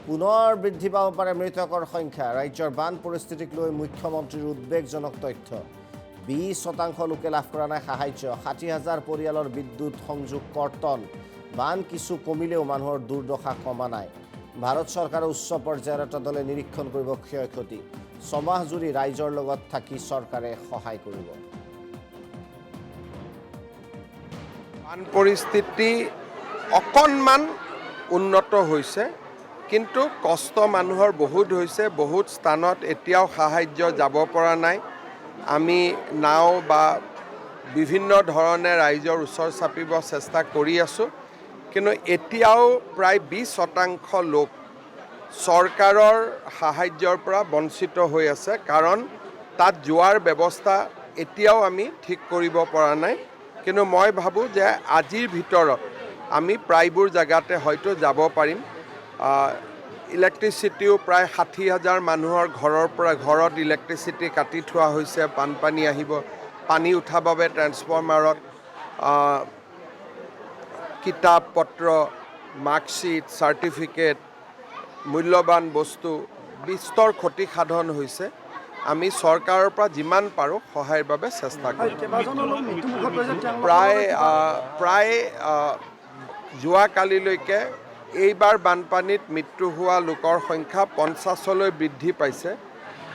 পুনৰ বৃদ্ধি পাব পাৰে মৃতকৰ সংখ্যা। ৰাজ্যৰ বান পৰিস্থিতিক লৈ মুখ্যমন্ত্ৰীৰ উদ্বেগজনক তথ্য। 20% লোকে লাভ কৰা নাই সাহায্য। 60,000 পৰিয়ালৰ বিদ্যুৎ সংযোগ কৰ্তন। বান কিছু কমিলেও মানুহৰ দুৰ্দশা কমা নাই। ভাৰত চৰকাৰৰ উচ্চ পৰ্যায়ৰ এটা দলে নিৰীক্ষণ কৰিব ক্ষয় ক্ষতি। 6 মাহ জুৰি ৰাইজৰ লগত থাকি চৰকাৰে সহায় কৰিব। বান পৰিস্থিতি অকণমান উন্নত হৈছে, কিন্তু কষ্ট মানুহৰ বহুত হৈছে। বহুত স্থানত এতিয়াও সাহায্য যাব পৰা নাই। আমি নাও বা বিভিন্ন ধৰণে ৰাইজৰ ওচৰ চাপিব চেষ্টা কৰি আছোঁ, কিন্তু এতিয়াও প্ৰায় 20% লোক চৰকাৰৰ সাহায্যৰ পৰা বঞ্চিত হৈ আছে, কাৰণ তাত যোৱাৰ ব্যৱস্থা এতিয়াও আমি ঠিক কৰিব পৰা নাই। কিন্তু মই ভাবোঁ যে আজিৰ ভিতৰত আমি প্ৰায়বোৰ জেগাতে হয়তো যাব পাৰিম। ইলেক্ট্ৰিচিটিও প্ৰায় 60,000 মানুহৰ ঘৰত ইলেক্ট্ৰিচিটি কাটি থোৱা হৈছে। বানপানী আহিব, পানী উঠাৰ বাবে ট্ৰেন্সফৰ্মাৰত কিতাপ পত্ৰ, মাৰ্কশ্বিট, চাৰ্টিফিকেট, মূল্যৱান বস্তু বিস্তৰ ক্ষতি সাধন হৈছে। আমি চৰকাৰৰ পৰা যিমান পাৰোঁ সহায়ৰ বাবে চেষ্টা কৰিম। প্ৰায় যোৱাকালিলৈকে এইবাৰ বানপানীত মৃত্যু হোৱা লোকৰ সংখ্যা 50লৈ বৃদ্ধি পাইছে।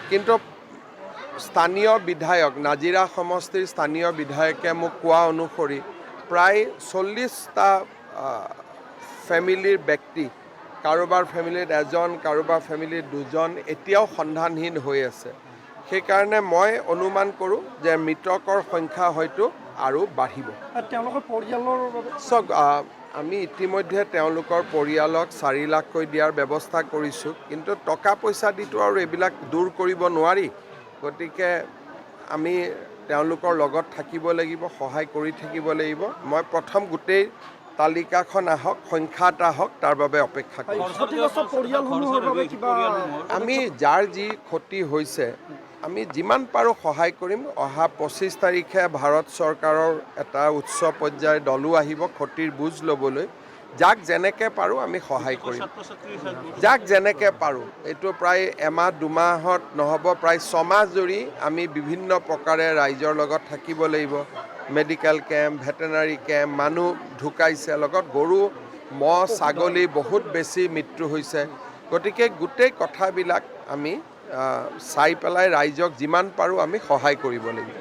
কিন্তু স্থানীয় বিধায়ক, নাজিৰা সমষ্টিৰ স্থানীয় বিধায়কে মোক কোৱা অনুসৰি প্ৰায় 40টা ফেমিলিৰ ব্যক্তি, কাৰোবাৰ ফেমিলিত এজন, কাৰোবাৰ ফেমিলিত দুজন এতিয়াও সন্ধানহীন হৈ আছে। সেইকাৰণে মই অনুমান কৰোঁ যে মৃতকৰ সংখ্যা হয়তো আৰু বাঢ়িব। তেওঁলোকৰ পৰিয়ালৰ চাওক, আমি ইতিমধ্যে তেওঁলোকৰ পৰিয়ালক 4 লাখকৈ দিয়াৰ ব্যৱস্থা কৰিছোঁ, কিন্তু টকা পইচা দিটো আৰু এইবিলাক দূৰ কৰিব নোৱাৰি। গতিকে আমি তেওঁলোকৰ লগত থাকিব লাগিব, সহায় কৰি থাকিব লাগিব। মই প্ৰথম গোটেই তালিকাখন আহক, সংখ্যা এটা আহক, তাৰ বাবে অপেক্ষা কৰিম। আমি যাৰ যি ক্ষতি হৈছে আমি যিমান পাৰোঁ সহায় কৰিম। অহা 25 তাৰিখে ভাৰত চৰকাৰৰ এটা উচ্চ পৰ্যায়ৰ দলো আহিব ক্ষতিৰ বুজ ল'বলৈ। যাক যেনেকৈ পাৰোঁ আমি সহায় কৰিম, যাক যেনেকৈ পাৰোঁ। এইটো প্ৰায় এমাহ 2 মাহত নহ'ব, প্ৰায় 6 মাহ জুৰি আমি বিভিন্ন প্ৰকাৰে ৰাইজৰ লগত থাকিব লাগিব। মেডিকেল কেম্প, ভেটেনাৰী কেম্প, মানুহ ঢুকাইছে, লগত গৰু, ম'হ, ছাগলী বহুত বেছি মৃত্যু হৈছে। গতিকে গোটেই কথাবিলাক আমি চাই পেলাই ৰাইজক যিমান পাৰোঁ আমি সহায় কৰিব লাগিব।